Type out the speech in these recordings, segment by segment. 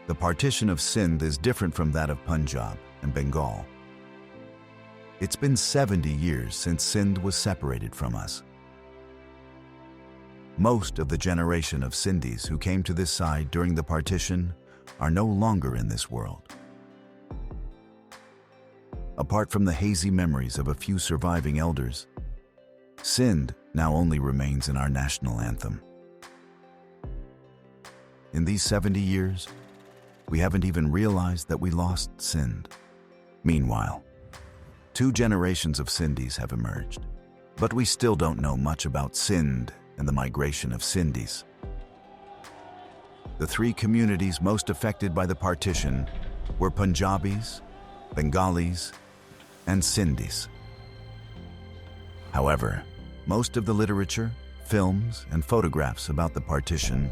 The partition of Sindh is different from that of Punjab and Bengal. It's been 70 years since Sindh was separated from us. Most of the generation of Sindhis who came to this side during the partition are no longer in this world. Apart from the hazy memories of a few surviving elders, Sindh now only remains in our national anthem. In these 70 years, we haven't even realized that we lost Sindh. Meanwhile, 2 generations of Sindhis have emerged, but we still don't know much about Sindh and the migration of Sindhis. The 3 communities most affected by the partition were Punjabis, Bengalis, and Sindhis. However, most of the literature, films, and photographs about the partition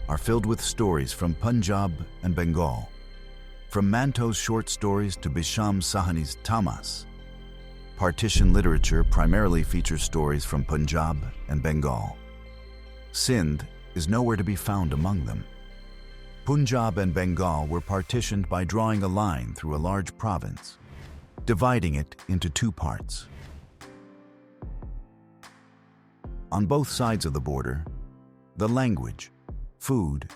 are filled with stories from Punjab and Bengal. From Manto's short stories to Bisham Sahani's Tamas, partition literature primarily features stories from Punjab and Bengal. Sindh is nowhere to be found among them. Punjab and Bengal were partitioned by drawing a line through a large province, dividing it into 2 parts. On both sides of the border, the language, food,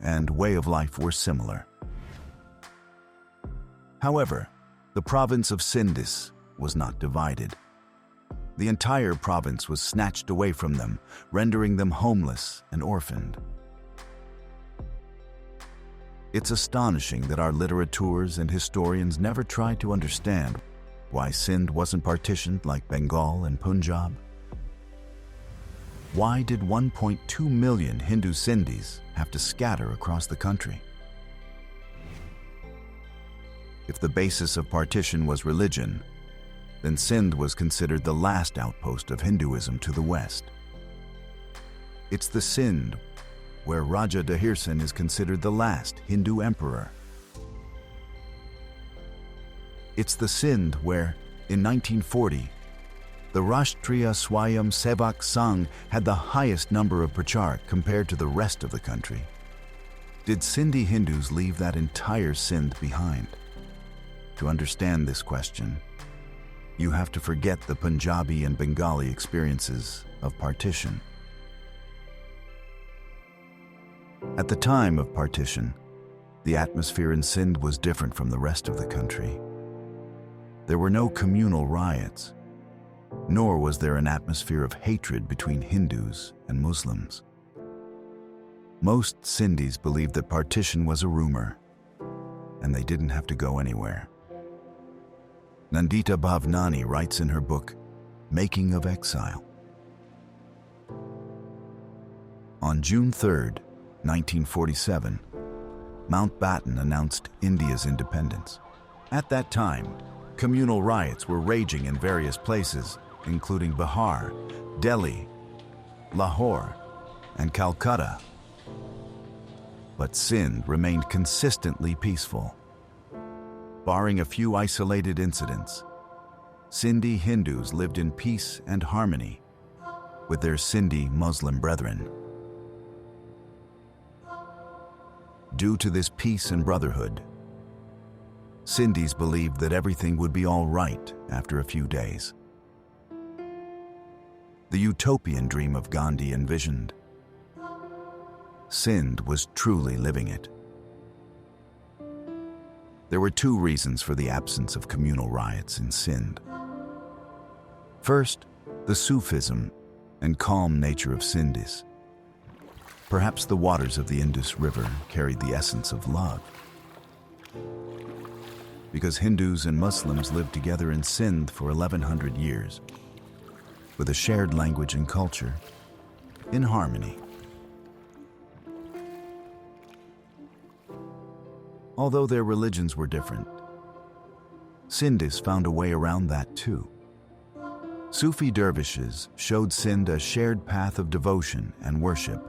and way of life were similar. However, the province of Sindhis was not divided. The entire province was snatched away from them, rendering them homeless and orphaned. It's astonishing that our literateurs and historians never tried to understand why Sindh wasn't partitioned like Bengal and Punjab. Why did 1.2 million Hindu Sindhis have to scatter across the country? If the basis of partition was religion, then Sindh was considered the last outpost of Hinduism to the west. It's the Sindh where Raja Dahir Singh is considered the last Hindu emperor. It's the Sindh where, in 1940, the Rashtriya Swayam Sevak Sangh had the highest number of prachar compared to the rest of the country. Did Sindhi Hindus leave that entire Sindh behind? To understand this question, you have to forget the Punjabi and Bengali experiences of partition. At the time of partition, the atmosphere in Sindh was different from the rest of the country. There were no communal riots, nor was there an atmosphere of hatred between Hindus and Muslims. Most Sindhis believed that partition was a rumor, and they didn't have to go anywhere. Nandita Bhavnani writes in her book, Making of Exile. On June 3, 1947, Mountbatten announced India's independence. At that time, communal riots were raging in various places, including Bihar, Delhi, Lahore, and Calcutta. But Sindh remained consistently peaceful. Barring a few isolated incidents, Sindhi Hindus lived in peace and harmony with their Sindhi Muslim brethren. Due to this peace and brotherhood, Sindhis believed that everything would be all right after a few days. The utopian dream of Gandhi envisioned, Sindh was truly living it. There were 2 reasons for the absence of communal riots in Sindh. First, the Sufism and calm nature of Sindhis. Perhaps the waters of the Indus River carried the essence of love. Because Hindus and Muslims lived together in Sindh for 1100 years, with a shared language and culture, in harmony. Although their religions were different, Sindhis found a way around that too. Sufi dervishes showed Sindh a shared path of devotion and worship,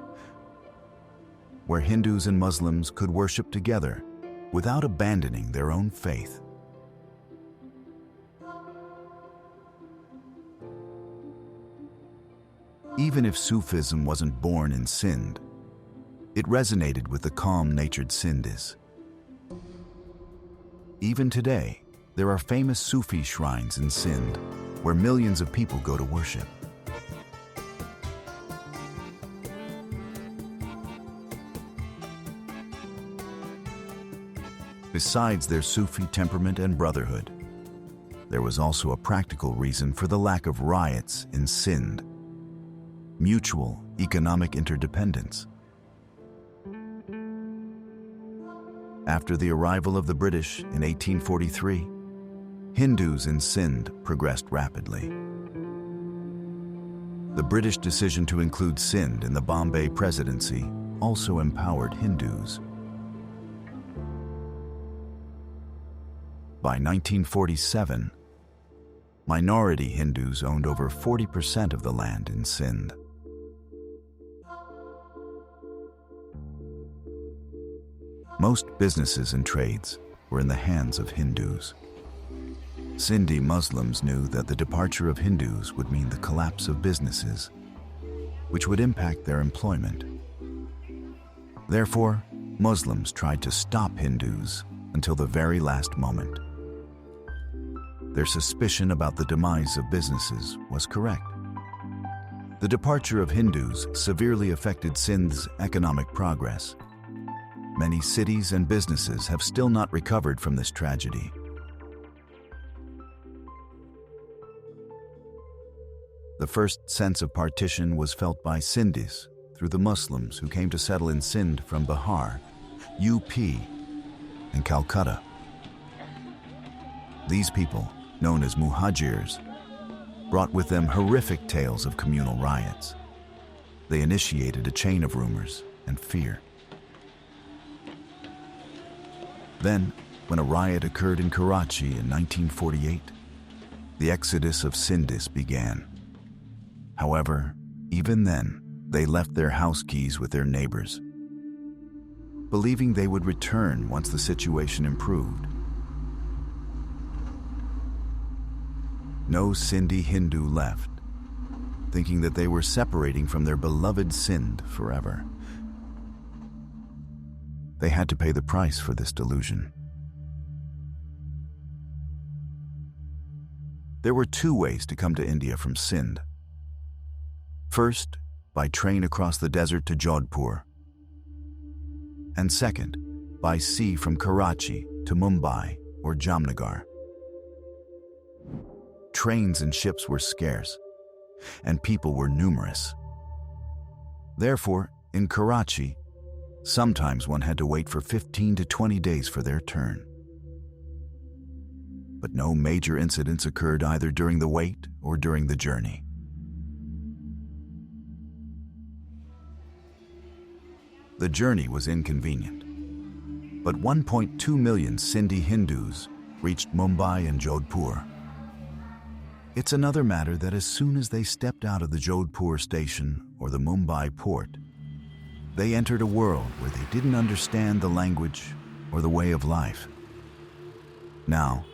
where Hindus and Muslims could worship together without abandoning their own faith. Even if Sufism wasn't born in Sindh, it resonated with the calm-natured Sindhis. Even today, there are famous Sufi shrines in Sindh where millions of people go to worship. Besides their Sufi temperament and brotherhood, there was also a practical reason for the lack of riots in Sindh: mutual economic interdependence. After the arrival of the British in 1843, Hindus in Sindh progressed rapidly. The British decision to include Sindh in the Bombay Presidency also empowered Hindus. By 1947, minority Hindus owned over 40% of the land in Sindh. Most businesses and trades were in the hands of Hindus. Sindhi Muslims knew that the departure of Hindus would mean the collapse of businesses, which would impact their employment. Therefore, Muslims tried to stop Hindus until the very last moment. Their suspicion about the demise of businesses was correct. The departure of Hindus severely affected Sindh's economic progress. Many cities and businesses have still not recovered from this tragedy. The first sense of partition was felt by Sindhis through the Muslims who came to settle in Sindh from Bihar, UP, and Calcutta. These people, known as muhajirs, brought with them horrific tales of communal riots. They initiated a chain of rumors and fear. Then, when a riot occurred in Karachi in 1948, the exodus of Sindhis began. However, even then, they left their house keys with their neighbors, believing they would return once the situation improved. No Sindhi Hindu left, thinking that they were separating from their beloved Sindh forever. They had to pay the price for this delusion. There were two ways to come to India from Sindh. First, by train across the desert to Jodhpur. And second, by sea from Karachi to Mumbai or Jamnagar. Trains and ships were scarce, and people were numerous. Therefore, in Karachi, sometimes one had to wait for 15 to 20 days for their turn. But no major incidents occurred either during the wait or during the journey. The journey was inconvenient, but 1.2 million Sindhi Hindus reached Mumbai and Jodhpur. It's another matter that as soon as they stepped out of the Jodhpur station or the Mumbai port, they entered a world where they didn't understand the language or the way of life. Now,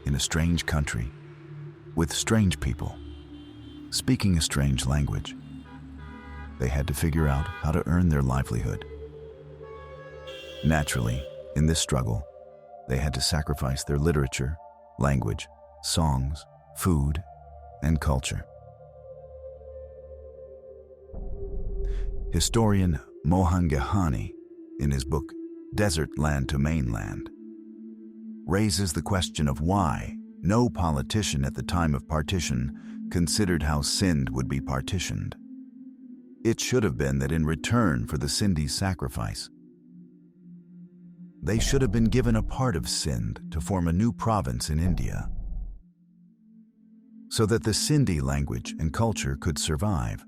in a strange country, with strange people, speaking a strange language, they had to figure out how to earn their livelihood. Naturally, in this struggle, they had to sacrifice their literature, language, songs, food, and culture. Historian Mohan Gehani, in his book Desert Land to Mainland, raises the question of why no politician at the time of partition considered how Sindh would be partitioned. It should have been that in return for the Sindhi sacrifice, they should have been given a part of Sindh to form a new province in India, so that the Sindhi language and culture could survive.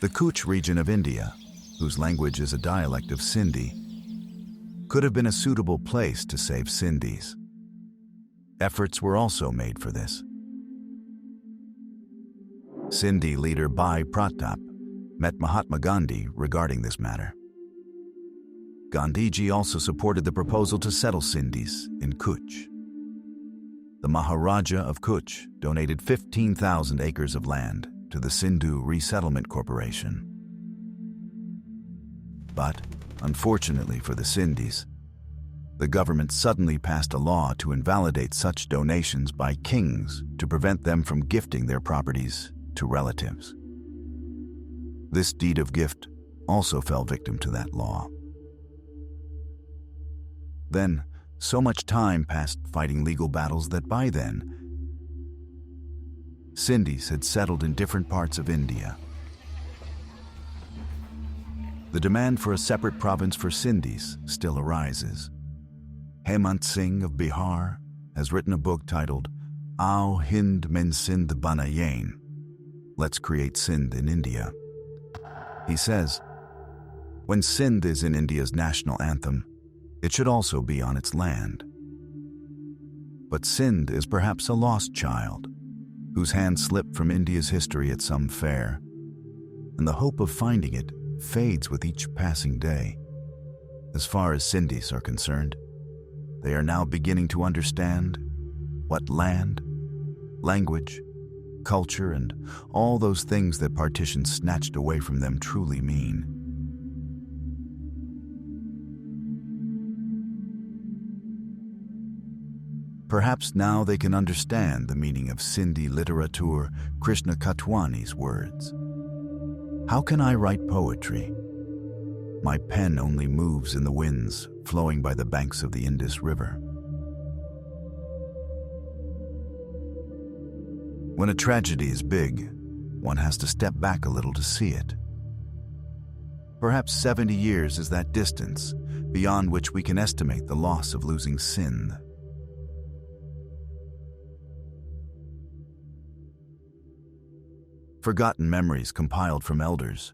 The Conch region of India, whose language is a dialect of Sindhi, could have been a suitable place to save Sindhis. Efforts were also made for this. Sindhi leader Bhai Pratap met Mahatma Gandhi regarding this matter. Gandhiji also supported the proposal to settle Sindhis in Conch. The Maharaja of Conch donated 15,000 acres of land to the Sindhu Resettlement Corporation. But Unfortunately for the Sindhis, the government suddenly passed a law to invalidate such donations by kings to prevent them from gifting their properties to relatives. This deed of gift also fell victim to that law. Then, so much time passed fighting legal battles that by then, Sindhis had settled in different parts of India. The demand for a separate province for Sindhis still arises. Hemant Singh of Bihar has written a book titled Aao Hind Mein Sindh Banayen, Let's Create Sindh in India. He says, when Sindh is in India's national anthem, it should also be on its land. But Sindh is perhaps a lost child, whose hand slipped from India's history at some fair, and the hope of finding it fades with each passing day. As far as Sindhis are concerned, they are now beginning to understand what land, language, culture, and all those things that partition snatched away from them truly mean. Perhaps now they can understand the meaning of Sindhi literature Krishna Katwani's words. How can I write poetry? My pen only moves in the winds flowing by the banks of the Indus River. When a tragedy is big, one has to step back a little to see it. Perhaps 70 years is that distance beyond which we can estimate the loss of losing Sindh. Forgotten memories compiled from elders,